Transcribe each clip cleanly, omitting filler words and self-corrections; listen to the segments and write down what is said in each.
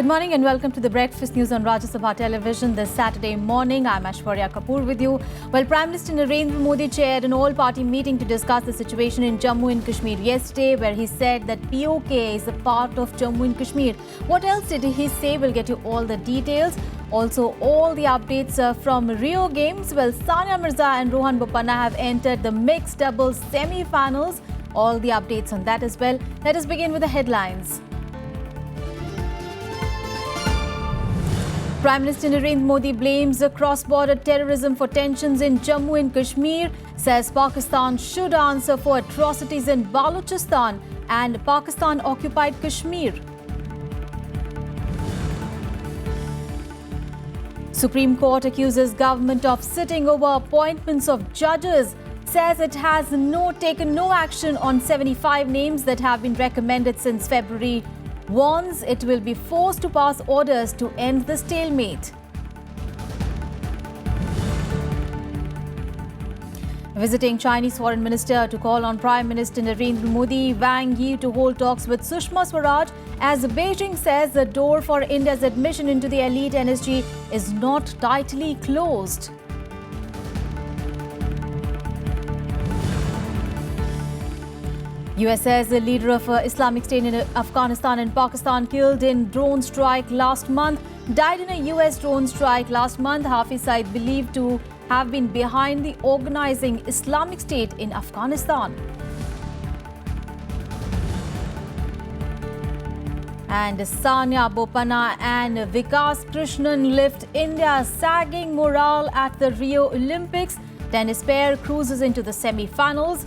Good morning and welcome to the Breakfast News on Rajya Sabha television this Saturday morning. I'm Aishwarya Kapoor with you. Well, Prime Minister Narendra Modi chaired an all-party meeting to discuss the situation in Jammu and Kashmir yesterday, where he said that POK is a part of Jammu and Kashmir. What else did he say? We'll get you all the details. Also, all the updates from Rio Games. Well, Sania Mirza and Rohan Bopanna have entered the mixed doubles semi-finals. All the updates on that as well. Let us begin with the headlines. Prime Minister Narendra Modi blames cross-border terrorism for tensions in Jammu and Kashmir, says Pakistan should answer for atrocities in Balochistan and Pakistan-occupied Kashmir. Supreme Court accuses government of sitting over appointments of judges, says it has taken no action on 75 names that have been recommended since February. Warns it will be forced to pass orders to end the stalemate. Visiting Chinese Foreign Minister to call on Prime Minister Narendra Modi, Wang Yi to hold talks with Sushma Swaraj, as Beijing says the door for India's admission into the elite NSG is not tightly closed. US says the leader of Islamic State in Afghanistan and Pakistan killed in drone strike last month, died in a US drone strike last month. Hafiz Saeed believed to have been behind the organizing Islamic State in Afghanistan. And Sania Bopanna and Vikas Krishnan lift India's sagging morale at the Rio Olympics. Tennis pair cruises into the semi-finals.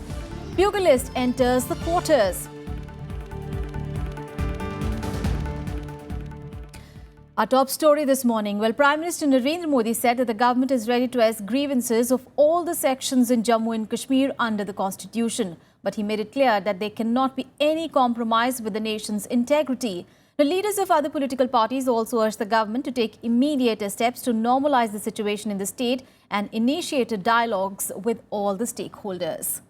Pugilist enters the quarters. Our top story this morning. Well, Prime Minister Narendra Modi said that the government is ready to address grievances of all the sections in Jammu and Kashmir under the Constitution. But he made it clear that there cannot be any compromise with the nation's integrity. The leaders of other political parties also urged the government to take immediate steps to normalize the situation in the state and initiate dialogues with all the stakeholders.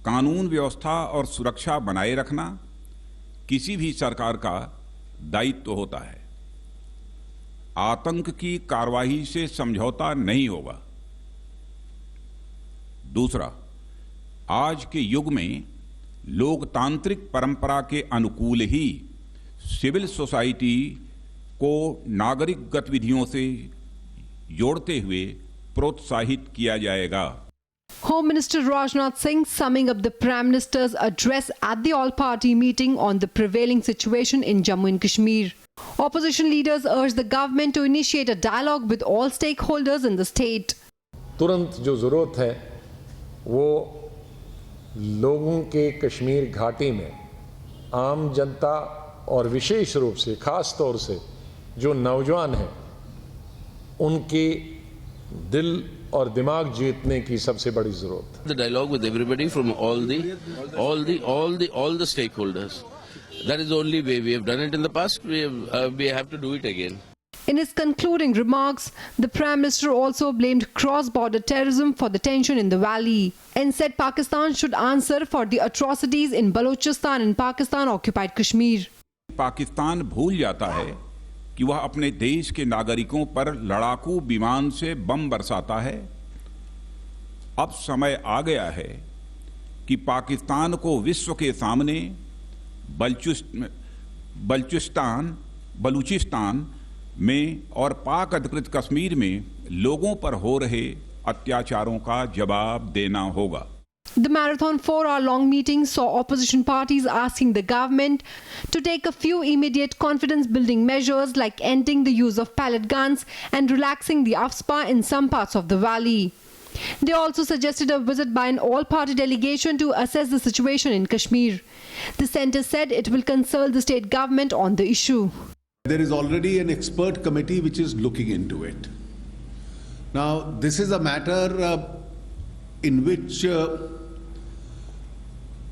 कानून व्यवस्था और सुरक्षा बनाए रखना किसी भी सरकार का दायित्व होता है। आतंक की कार्रवाई से समझौता नहीं होगा। दूसरा, आज के युग में लोकतांत्रिक परंपरा के अनुकूल ही सिविल सोसाइटी को नागरिक गतिविधियों से जोड़ते हुए प्रोत्साहित किया जाएगा। Home Minister Rajnath Singh summing up the Prime Minister's address at the all-party meeting on the prevailing situation in Jammu and Kashmir. Opposition leaders urged the government to initiate a dialogue with all stakeholders in the state. तुरंत जो ज़रूरत है वो लोगों के कश्मीर घाटी में आम जनता और विशेष रूप से खास तौर से जो नौजवान हैं उनके दिल और दिमाग जीतने की सबसे बड़ी जरूरत है। The dialogue with everybody from all the stakeholders. That is the only way. We have done it in the past. We have to do it again. In his concluding remarks, the Prime Minister also blamed cross-border terrorism for the tension in the valley and said Pakistan should answer for the atrocities in Balochistan and Pakistan-occupied Kashmir. Pakistan भूल जाता है कि वह अपने देश के नागरिकों पर लड़ाकू विमान से बम बरसाता है। अब समय आ गया है कि पाकिस्तान को विश्व के सामने बलूचिस्तान में और पाक अधिकृत कश्मीर में लोगों पर हो रहे अत्याचारों का जवाब देना होगा। The marathon 4-hour-long meeting saw opposition parties asking the government to take a few immediate confidence-building measures like ending the use of pellet guns and relaxing the AFSPA in some parts of the valley. They also suggested a visit by an all-party delegation to assess the situation in Kashmir. The centre said it will consult the state government on the issue. There is already an expert committee which is looking into it. Now, this is a matter in which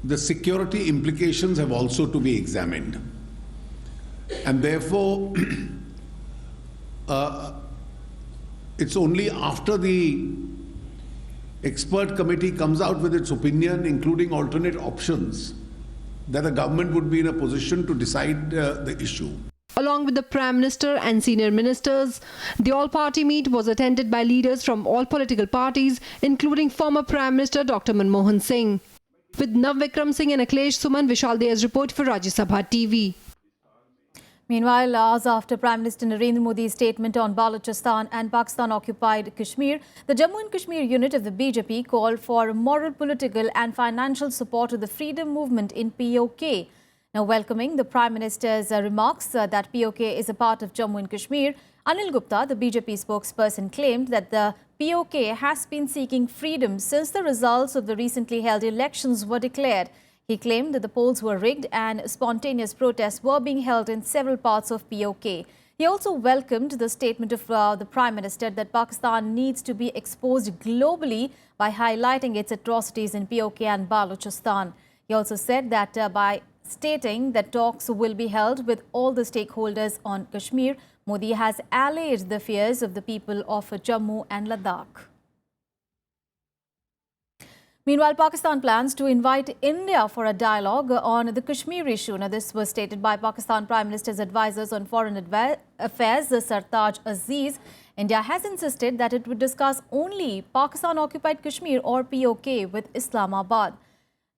the security implications have also to be examined. And therefore, it's only after the expert committee comes out with its opinion, including alternate options, that the government would be in a position to decide the issue. Along with the Prime Minister and senior ministers, the all-party meet was attended by leaders from all political parties, including former Prime Minister Dr. Manmohan Singh. With Nav Vikram Singh and Akhilesh Suman, Vishal Deya's report for Rajya Sabha TV. Meanwhile, hours after Prime Minister Narendra Modi's statement on Balochistan and Pakistan-occupied Kashmir, the Jammu and Kashmir unit of the BJP called for moral, political and financial support to the freedom movement in POK. Now, welcoming the Prime Minister's remarks that POK is a part of Jammu and Kashmir, Anil Gupta, the BJP spokesperson, claimed that the POK has been seeking freedom since the results of the recently held elections were declared. He claimed that the polls were rigged and spontaneous protests were being held in several parts of POK. He also welcomed the statement of the Prime Minister that Pakistan needs to be exposed globally by highlighting its atrocities in POK and Balochistan. He also said that by stating that talks will be held with all the stakeholders on Kashmir, Modi has allayed the fears of the people of Jammu and Ladakh. Meanwhile, Pakistan plans to invite India for a dialogue on the Kashmir issue. Now, this was stated by Pakistan Prime Minister's advisors on foreign affairs, Sartaj Aziz. India has insisted that it would discuss only Pakistan-occupied Kashmir or POK with Islamabad.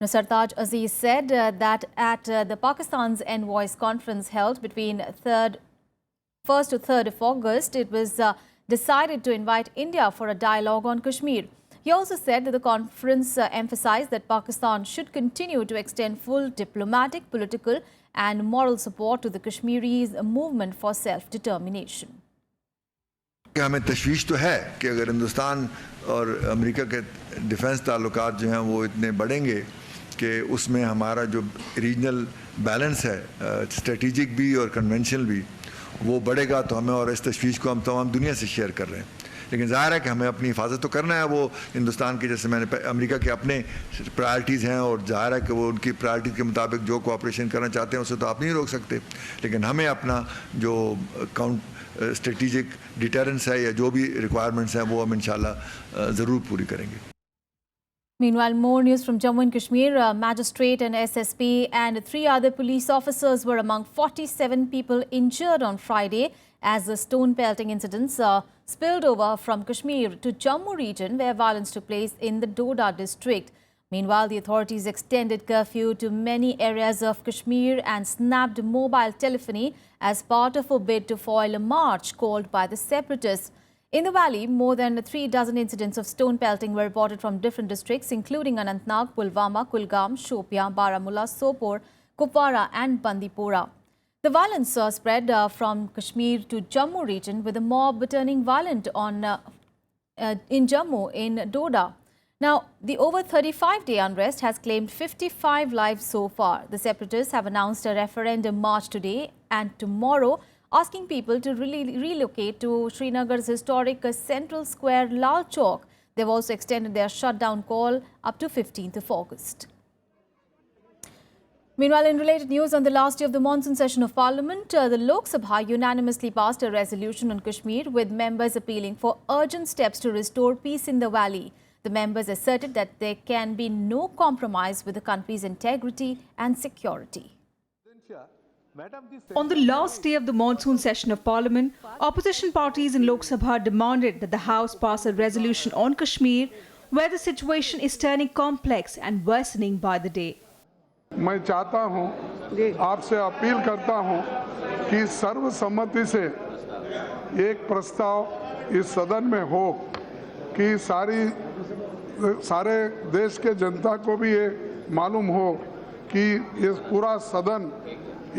Now, Sartaj Aziz said that at the Pakistan's envoys conference held between 1st to 3rd of August, it was decided to invite India for a dialogue on Kashmir. He also said that the conference emphasized that Pakistan should continue to extend full diplomatic, political and moral support to the Kashmiris' movement for self-determination. हमें तशवीश तो है कि अगर हिंदुस्तान और America के defence ताल्लुकात जो हैं वो इतने बढ़ेंगे कि उसमें हमारा जो रीजनल बैलेंस है स्ट्रेटेजिक भी और कन्वेंशनल भी वो बढ़ेगा तो हमें और इस तशवीश को हम तमाम दुनिया से शेयर कर रहे हैं लेकिन ज़ाहिर है कि हमें अपनी हिफाजत तो करना है वो हिंदुस्तान के जैसे मैंने अमेरिका के अपने प्रायोरिटीज़ हैं और ज़ाहिर है कि वो उनकी प्रायोरिटी के मुताबिक जो कोऑपरेशन करना चाहते हैं उसे तो आप नहीं रोक सकते लेकिन हमें अपना जो स्ट्रेटेजिक डिटरेंस है या जो भी रिक्वायरमेंट्स हैं वो हम इंशाल्लाह ज़रूर पूरी करेंगे. Meanwhile, more news from Jammu and Kashmir. A magistrate, an SSP and 3 other police officers were among 47 people injured on Friday as the stone pelting incidents spilled over from Kashmir to Jammu region where violence took place in the Doda district. Meanwhile, the authorities extended curfew to many areas of Kashmir and snapped mobile telephony as part of a bid to foil a march called by the separatists. In the valley, more than 3 dozen incidents of stone pelting were reported from different districts, including Anantnag, Pulwama, Kulgam, Shopian, Baramulla, Sopore, Kupwara and Bandipora. The violence spread from Kashmir to Jammu region, with a mob turning violent in Jammu in Doda. Now, the over 35-day unrest has claimed 55 lives so far. The separatists have announced a referendum march today and tomorrow, asking people to relocate to Srinagar's historic Central Square Lal Chowk. They've also extended their shutdown call up to 15th of August. Meanwhile, in related news, on the last day of the monsoon session of Parliament, the Lok Sabha unanimously passed a resolution on Kashmir, with members appealing for urgent steps to restore peace in the valley. The members asserted that there can be no compromise with the country's integrity and security. On the last day of the monsoon session of Parliament, opposition parties in Lok Sabha demanded that the House pass a resolution on Kashmir, where the situation is turning complex and worsening by the day. मैं चाहता हूं, आपसे appeal करता हूं कि सर्वसम्मति से एक प्रस्ताव इस सदन में हो कि सारे देश के जनता को भी ये मालूम हो कि ये पूरा सदन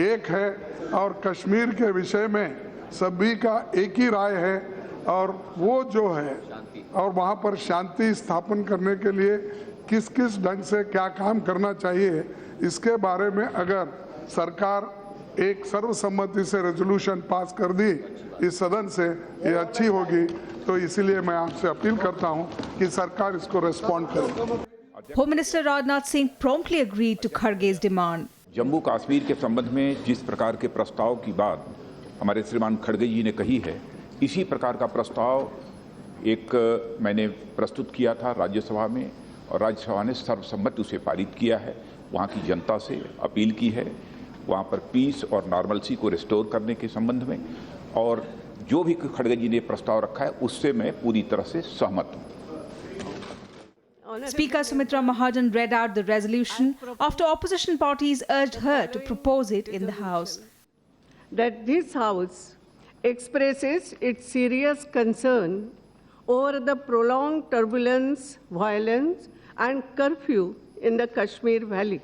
एक है और कश्मीर के विषय में सभी का एक ही राय है और वो जो है और वहाँ पर शांति स्थापन करने के लिए किस किस ढंग से क्या काम करना चाहिए, इसके बारे में अगर सरकार एक सर्वसम्मति से रेजोल्यूशन पास कर दी इस सदन से, ये अच्छी होगी. तो इसीलिए मैं आपसे अपील करता हूं कि सरकार इसको रेस्पॉन्ड करे. Home Minister Rajnath Singh promptly agreed to Kharge's demand. Jammu Kashmir के संबंध में जिस प्रकार के प्रस्ताव की बात हमारे श्रीमान खड़गे जी ने कही है, इसी प्रकार का प्रस्ताव एक मैंने प्रस्तुत किया था राज्यसभा में और राज्यसभा ने सर्वसम्मति उसे पारित किया है. वहाँ की जनता से अपील की है वहाँ पर पीस और नॉर्मलसी को रिस्टोर करने के संबंध में, और जो भी खड़गे जी ने प्रस्ताव रखा है उससे मैं पूरी तरह से सहमत हूँ। Speaker Sumitra Mahajan read out the resolution after opposition parties urged her to propose it in the House. That this House expresses its serious concern over the prolonged turbulence, violence and curfew in the Kashmir Valley,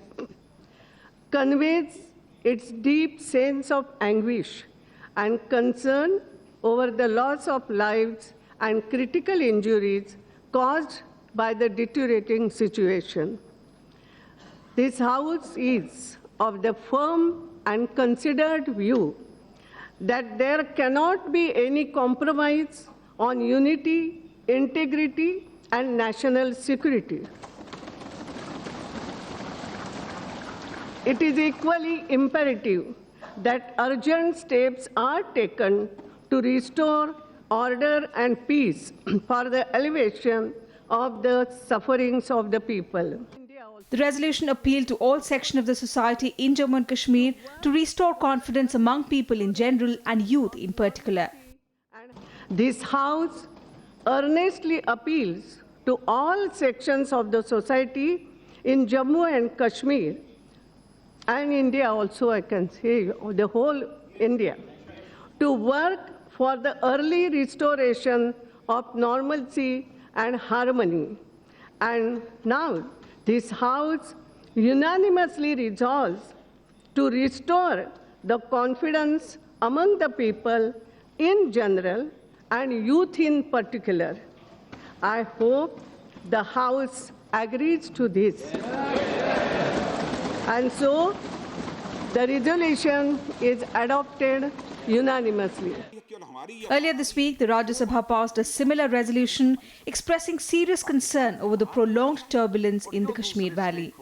conveys its deep sense of anguish and concern over the loss of lives and critical injuries caused by the deteriorating situation. This House is of the firm and considered view that there cannot be any compromise on unity, integrity, and national security. It is equally imperative that urgent steps are taken to restore order and peace for the alleviation of the sufferings of the people. The resolution appealed to all sections of the society in Jammu and Kashmir to restore confidence among people in general and youth in particular. This House earnestly appeals to all sections of the society in Jammu and Kashmir and India also, I can say, the whole India, to work for the early restoration of normalcy and harmony. And now this House unanimously resolves to restore the confidence among the people in general and youth in particular. I hope the House agrees to this. And so the resolution is adopted unanimously. Earlier this week, the Rajya Sabha passed a similar resolution expressing serious concern over the prolonged turbulence in the Kashmir Valley.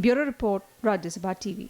Bureau Report, Rajya Sabha TV.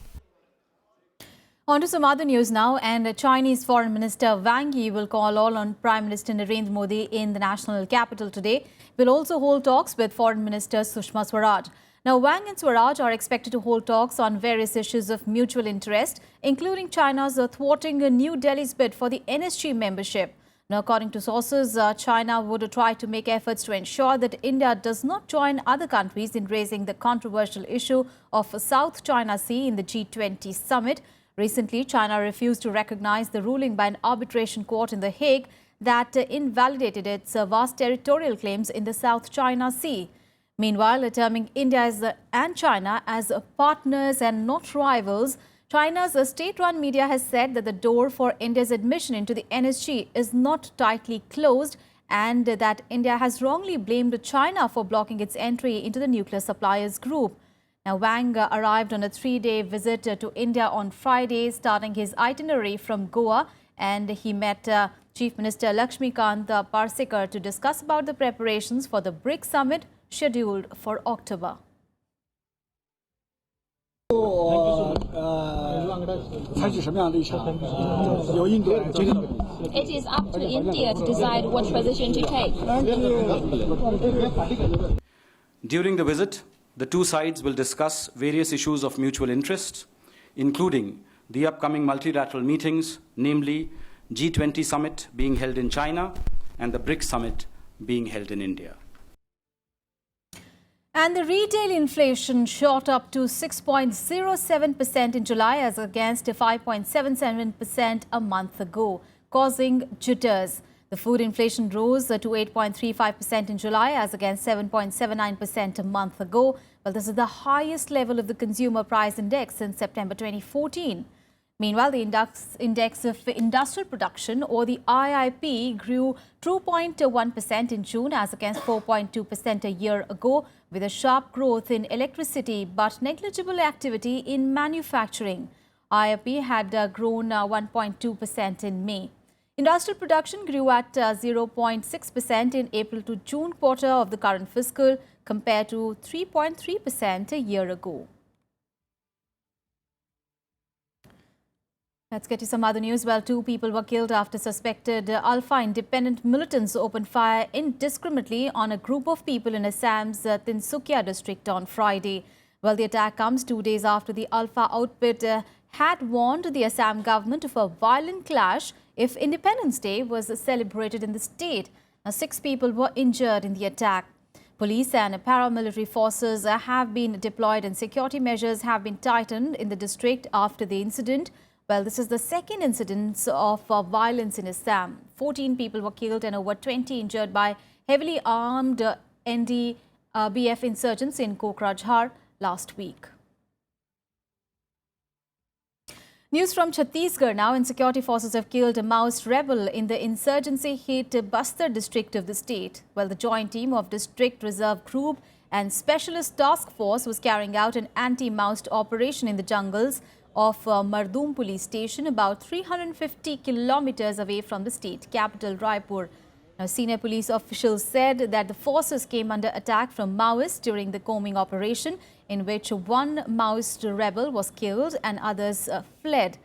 On to some other news now, and Chinese Foreign Minister Wang Yi will call on Prime Minister Narendra Modi in the national capital today. Will also hold talks with Foreign Minister Sushma Swaraj. Now, Wang and Swaraj are expected to hold talks on various issues of mutual interest, including China's thwarting New Delhi's bid for the NSG membership. Now, according to sources, China would try to make efforts to ensure that India does not join other countries in raising the controversial issue of South China Sea in the G20 summit. Recently, China refused to recognize the ruling by an arbitration court in The Hague that invalidated its vast territorial claims in the South China Sea. Meanwhile, terming India and China as partners and not rivals, China's state-run media has said that the door for India's admission into the NSG is not tightly closed and that India has wrongly blamed China for blocking its entry into the nuclear suppliers group. Now, Wang arrived on a 3-day visit to India on Friday, starting his itinerary from Goa, and he met Chief Minister Lakshmikant Parsekar to discuss about the preparations for the BRICS summit scheduled for October. It is up to India to decide what position to take. During the visit, the two sides will discuss various issues of mutual interest, including the upcoming multilateral meetings, namely G20 summit being held in China and the BRICS summit being held in India. And the retail inflation shot up to 6.07% in July as against 5.77% a month ago, causing jitters. The food inflation rose to 8.35% in July as against 7.79% a month ago. Well, this is the highest level of the consumer price index since September 2014. Meanwhile, the index of industrial production, or the IIP, grew 2.1% in June as against 4.2% a year ago, with a sharp growth in electricity but negligible activity in manufacturing. IIP had grown 1.2% in May. Industrial production grew at 0.6% in April to June quarter of the current fiscal, compared to 3.3% a year ago. Let's get to some other news. Well, 2 people were killed after suspected Alpha independent militants opened fire indiscriminately on a group of people in Assam's Tinsukia district on Friday. Well, the attack comes 2 days after the Alpha outfit had warned the Assam government of a violent clash if Independence Day was celebrated in the state. Now, 6 people were injured in the attack. Police and paramilitary forces have been deployed and security measures have been tightened in the district after the incident. Well, this is the second incidence of violence in Assam. 14 people were killed and over 20 injured by heavily armed NDBF insurgents in Kokrajhar last week. News from Chhattisgarh now, and security forces have killed a Maoist rebel in the insurgency-hit Bastar district of the state. Well, the joint team of District Reserve Group and Specialist Task Force was carrying out an anti-Maoist operation in the jungles of Mardum police station, about 350 kilometers away from the state capital, Raipur. Now, senior police officials said that the forces came under attack from Maoists during the combing operation, in which one Maoist rebel was killed and others fled.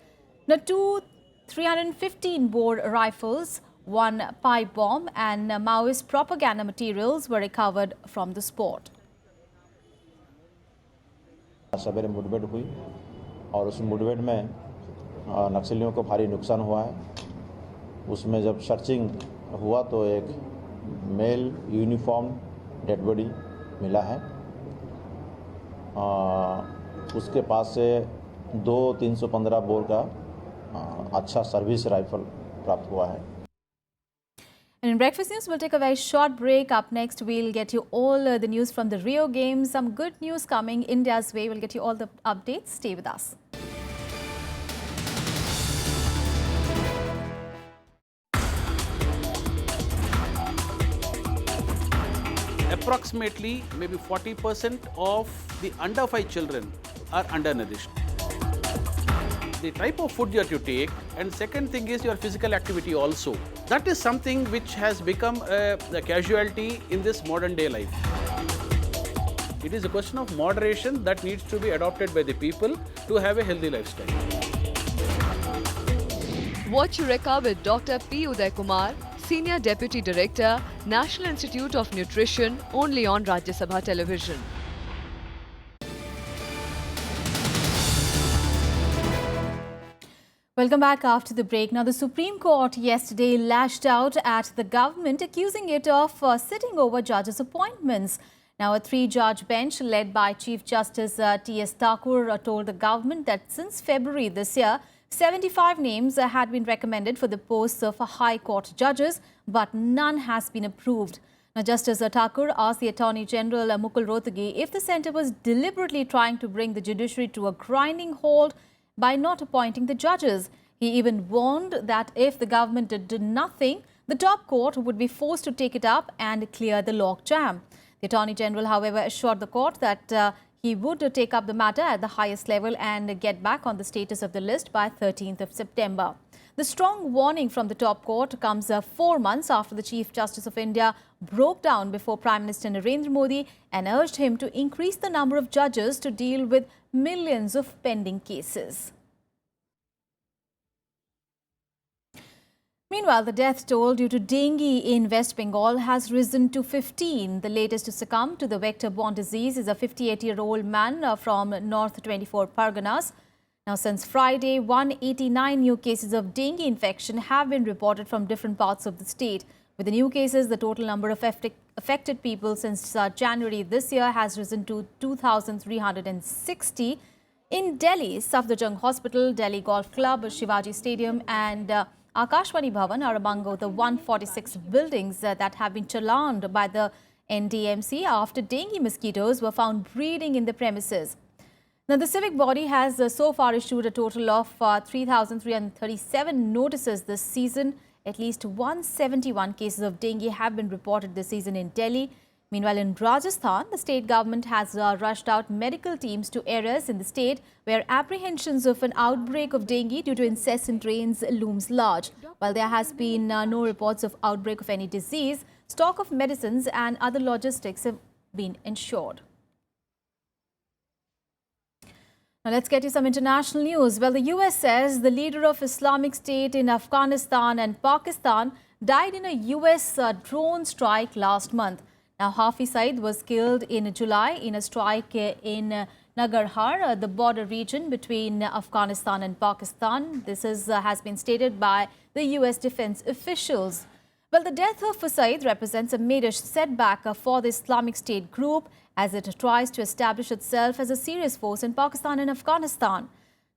Now, 2 315-bore rifles, 1 pipe bomb and Maoist propaganda materials were recovered from the spot. सवेरे मुठभेड़ हुई और उस मुठभेड़ में नक्सलियों को भारी नुकसान हुआ है। उसमें जब सर्चिंग हुआ तो एक मेल यूनिफॉर्म डेड बॉडी मिला है। उसके पास से 2 315 बोर का अच्छा सर्विस राइफल प्राप्त हुआ है। And in Breakfast News, we'll take a very short break. Up next, we'll get you all the news from the Rio Games. Some good news coming India's way. We'll get you all the updates. Stay with us. Approximately maybe 40% of the under 5 children are undernourished. The type of food that you take, and second thing is your physical activity also. That is something which has become a casualty in this modern day life. It is a question of moderation that needs to be adopted by the people to have a healthy lifestyle. Watch Eureka with Dr. P. Uday Kumar, Senior Deputy Director, National Institute of Nutrition, only on Rajya Sabha television. Welcome back after the break. Now, the Supreme Court yesterday lashed out at the government, accusing it of sitting over judges' appointments. Now, a 3-judge bench led by Chief Justice T.S. Thakur told the government that since February this year, 75 names had been recommended for the posts of High Court judges, but none has been approved. Now, Justice Thakur asked the Attorney General Mukul Rohtgi if the centre was deliberately trying to bring the judiciary to a grinding halt by not appointing the judges. He even warned that if the government did nothing, the top court would be forced to take it up and clear the logjam. The Attorney General, however, assured the court that he would take up the matter at the highest level and get back on the status of the list by 13th of September. The strong warning from the top court comes 4 months after the Chief Justice of India broke down before Prime Minister Narendra Modi and urged him to increase the number of judges to deal with millions of pending cases. Meanwhile, the death toll due to dengue in West Bengal has risen to 15. The latest to succumb to the vector-borne disease is a 58-year-old man from North 24 Parganas. Now, since Friday, 189 new cases of dengue infection have been reported from different parts of the state. With the new cases, the total number of affected people since January this year has risen to 2,360. In Delhi, Safdarjung Hospital, Delhi Golf Club, Shivaji Stadium and Akashwani Bhavan are among the 146 buildings that have been challaned by the NDMC after dengue mosquitoes were found breeding in the premises. Now, the civic body has so far issued a total of 3,337 notices this season. At least 171 cases of dengue have been reported this season in Delhi. Meanwhile, in Rajasthan, the state government has rushed out medical teams to areas in the state where apprehensions of an outbreak of dengue due to incessant rains looms large. While there has been no reports of outbreak of any disease, stock of medicines and other logistics have been ensured. Now, let's get you some international news. Well, the US says the leader of Islamic State in Afghanistan and Pakistan died in a US drone strike last month. Now, Hafiz Saeed was killed in July in a strike in Nangarhar, the border region between Afghanistan and Pakistan. This has been stated by the US defense officials. Well, the death of Saeed represents a major setback for the Islamic State group as it tries to establish itself as a serious force in Pakistan and Afghanistan.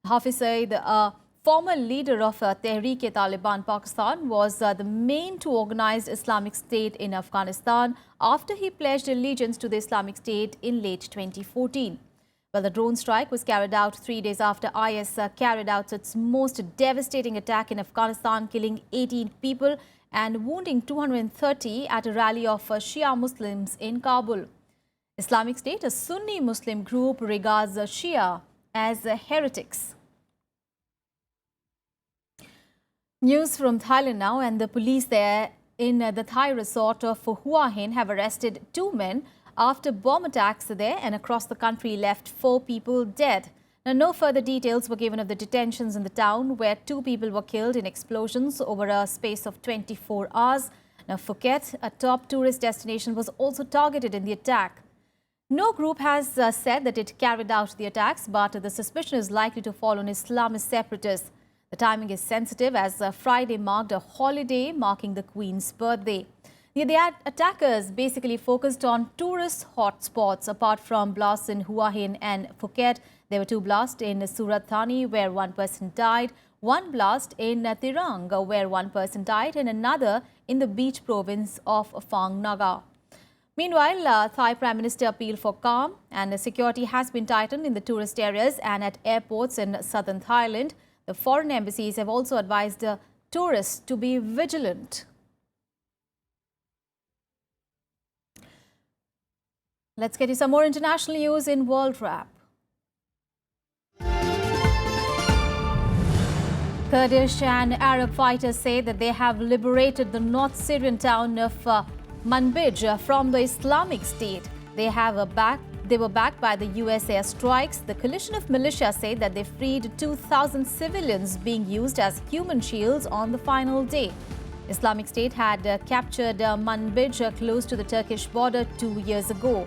Hafiz Saeed, a former leader of Tehreek-e-Taliban Pakistan, was the main to organize Islamic State in Afghanistan after he pledged allegiance to the Islamic State in late 2014. Well, the drone strike was carried out 3 days after IS carried out its most devastating attack in Afghanistan, killing 18 people and wounding 230 at a rally of Shia Muslims in Kabul. Islamic State, a Sunni Muslim group, regards Shia as heretics. News from Thailand now, and the police there in the Thai resort of Hua Hin have arrested 2 men after bomb attacks there and across the country left 4 people dead. Now, no further details were given of the detentions in the town where 2 people were killed in explosions over a space of 24 hours. Now, Phuket, a top tourist destination, was also targeted in the attack. No group has said that it carried out the attacks, but the suspicion is likely to fall on Islamist separatists. The timing is sensitive as Friday marked a holiday marking the Queen's birthday. The attackers basically focused on tourist hotspots. Apart from blasts in Hua Hin and Phuket, there were 2 blasts in Surat Thani where 1 person died, 1 blast in Tirang where 1 person died and another in the beach province of Phang Naga. Meanwhile, Thai Prime Minister appealed for calm and security has been tightened in the tourist areas and at airports in southern Thailand. The foreign embassies have also advised tourists to be vigilant. Let's get you some more international news in World Wrap. Kurdish and Arab fighters say that they have liberated the North Syrian town of Manbij from the Islamic State. They were backed by the US airstrikes. The coalition of militia say that they freed 2,000 civilians being used as human shields on the final day. Islamic State had captured Manbij close to the Turkish border 2 years ago.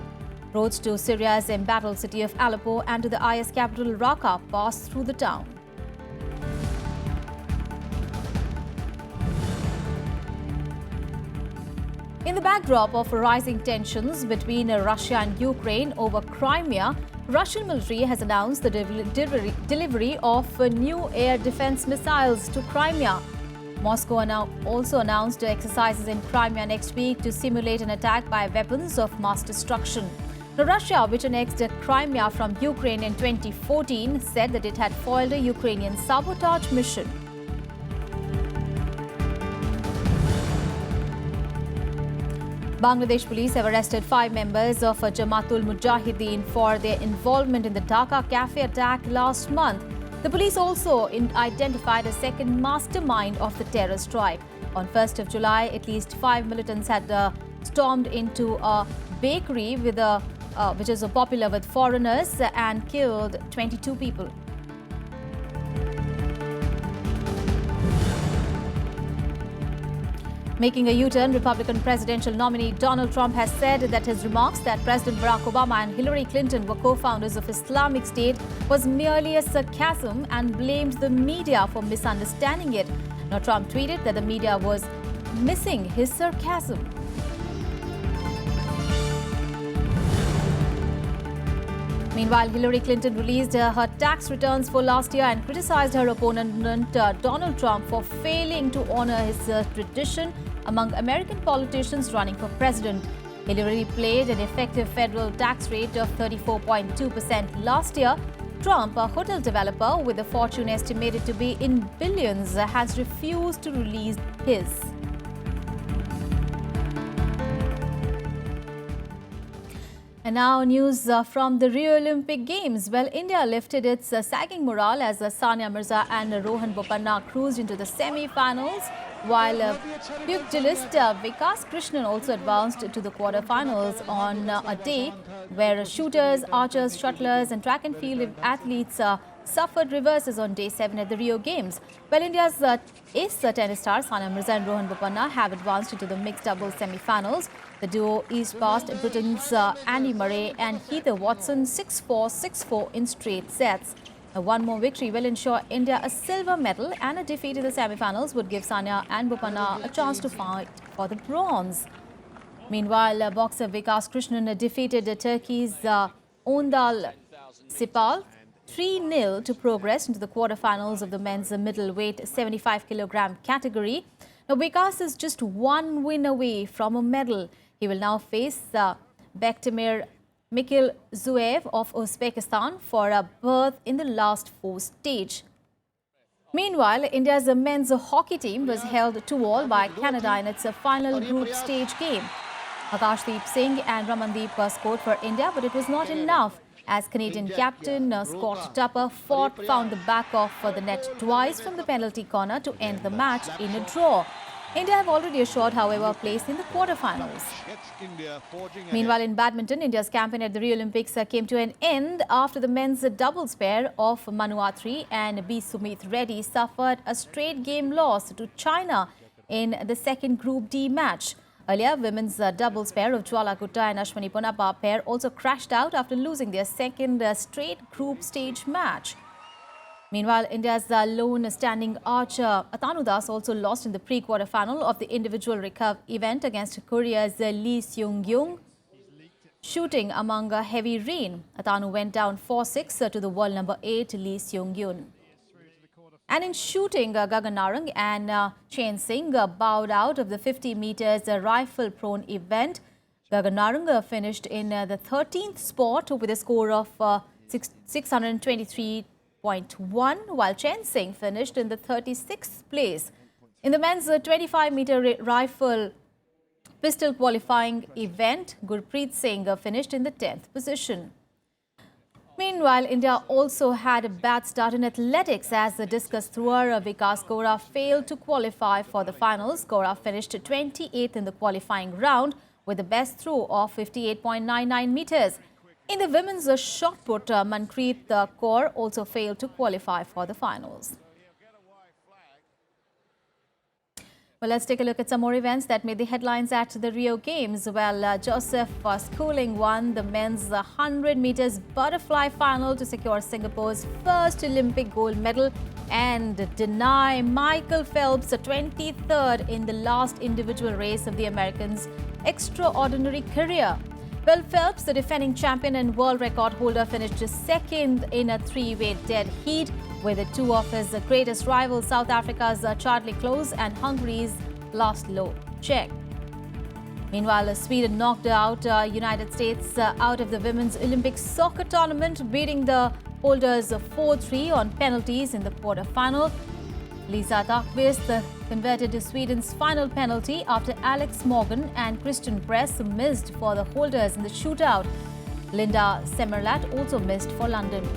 Roads to Syria's embattled city of Aleppo and to the IS capital Raqqa pass through the town. In the backdrop of rising tensions between Russia and Ukraine over Crimea, Russian military has announced the delivery of new air defense missiles to Crimea. Moscow also announced exercises in Crimea next week to simulate an attack by weapons of mass destruction. Now, Russia, which annexed Crimea from Ukraine in 2014, said that it had foiled a Ukrainian sabotage mission. Bangladesh police have arrested 5 members of Jamaatul Mujahideen for their involvement in the Dhaka cafe attack last month. The police also identified a second mastermind of the terror strike. On 1st of July, at least 5 militants had stormed into a bakery which is popular with foreigners and killed 22 people. Making a U-turn, Republican presidential nominee Donald Trump has said that his remarks that President Barack Obama and Hillary Clinton were co-founders of Islamic State was merely a sarcasm and blamed the media for misunderstanding it. Now, Trump tweeted that the media was missing his sarcasm. Meanwhile, Hillary Clinton released her tax returns for last year and criticized her opponent Donald Trump for failing to honor his tradition among American politicians running for president. Hillary paid an effective federal tax rate of 34.2% last year. Trump, a hotel developer with a fortune estimated to be in billions, has refused to release his. And now news from the Rio Olympic Games. Well, India lifted its sagging morale as Sania Mirza and Rohan Bopanna cruised into the semi-finals, while pugilist Vikas Krishnan also advanced to the quarter-finals on a day where shooters, archers, shuttlers and track and field athletes suffered reverses on day 7 at the Rio Games. Well, India's ace tennis stars Sania Mirza and Rohan Bopanna have advanced into the mixed doubles semi-finals. The duo eased past Britain's Andy Murray and Heather Watson 6-4, 6-4 in straight sets. One more victory will ensure India a silver medal, and a defeat in the semi-finals would give Sania and Bopanna a chance to fight for the bronze. Meanwhile, boxer Vikas Krishnan defeated Turkey's Ondal Sipal 3-0 to progress into the quarterfinals of the men's middleweight 75 kilogram category. Now, Vikas is just one win away from a medal. He will now face Bektemir Mikilzuev of Uzbekistan for a berth in the last four stage. Meanwhile, India's men's hockey team was held 2-2 by Canada in its final group stage game. Akashdeep Singh and Ramandeep scored for India, but it was not enough as Canadian captain Scott Tupper found the back of the net twice from the penalty corner to end the match in a draw. India have already assured, however, a place in the quarterfinals. Meanwhile, in badminton, India's campaign at the Rio Olympics came to an end after the men's doubles pair of Manu Atri and B. Sumit Reddy suffered a straight game loss to China in the second Group D match. Earlier, women's doubles pair of Jwala Gutta and Ashwini Ponnappa pair also crashed out after losing their second straight group stage match. Meanwhile, India's lone standing archer Atanu Das also lost in the pre-quarter-final of the individual recurve event against Korea's Lee Seung-gyung, shooting among heavy rain. Atanu went down 4-6 to the world number 8 Lee Seung-gyun. And in shooting, Gagan Narang and Chen Singh bowed out of the 50 meters rifle-prone event. Gagan Narang finished in the 13th spot with a score of 623.1, while Chen Singh finished in the 36th place. In the men's 25-meter rifle pistol qualifying event, Gurpreet Singh finished in the 10th position. Meanwhile, India also had a bad start in athletics as the discus thrower Vikas Gora failed to qualify for the finals. Gora finished 28th in the qualifying round with the best throw of 58.99 meters. In the women's shot put, Manpreet Kaur also failed to qualify for the finals. Well, let's take a look at some more events that made the headlines at the Rio Games. Well, Joseph Schooling won the men's 100 meters butterfly final to secure Singapore's first Olympic gold medal and deny Michael Phelps a 23rd in the last individual race of the Americans' extraordinary career. Well, Phelps, the defending champion and world record holder, finished second in a three-way dead heat with two of his greatest rivals, South Africa's Charlie Close and Hungary's Laszlo Czech. Meanwhile, Sweden knocked out United States out of the women's Olympic soccer tournament, beating the holders 4-3 on penalties in the quarter-final. Lisa Dahlqvist converted Sweden's final penalty after Alex Morgan and Christian Press missed for the holders in the shootout. Linda Semerlat also missed for London.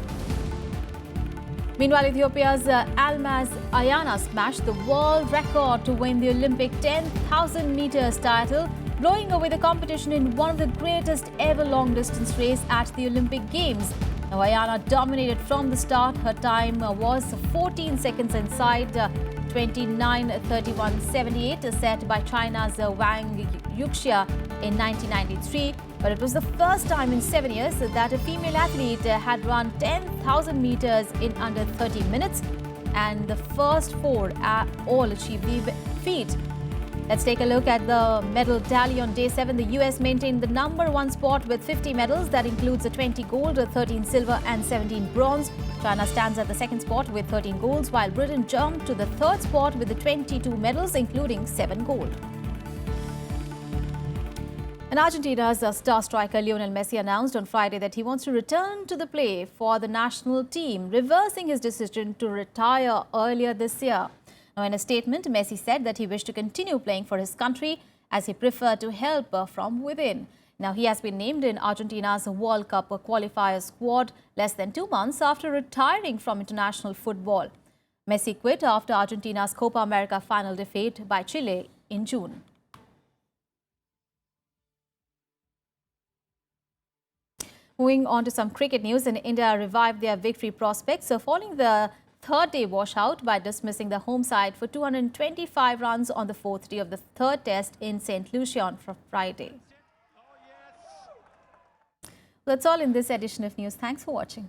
Meanwhile, Ethiopia's Almaz Ayana smashed the world record to win the Olympic 10,000 meters title, blowing away the competition in one of the greatest ever long-distance race at the Olympic Games. Now, Ayana dominated from the start. Her time was 14 seconds inside 29:31.78, set by China's Wang Yuxia in 1993. But it was the first time in 7 years that a female athlete had run 10,000 meters in under 30 minutes, and the first four all achieved the feat. Let's take a look at the medal tally on day 7. The US maintained the #1 spot with 50 medals. That includes 20 gold, 13 silver and 17 bronze. China stands at the second spot with 13 golds, while Britain jumped to the third spot with the 22 medals, including 7 gold. And Argentina's star striker Lionel Messi announced on Friday that he wants to return to the play for the national team, reversing his decision to retire earlier this year. Now, in a statement, Messi said that he wished to continue playing for his country as he preferred to help from within. Now, he has been named in Argentina's World Cup qualifier squad less than 2 months after retiring from international football. Messi quit after Argentina's Copa America final defeat by Chile in June. Moving on to some cricket news, and India revived their victory prospects following the third-day washout by dismissing the home side for 225 runs on the fourth day of the third test in St. Lucia on Friday. That's all in this edition of news. Thanks for watching.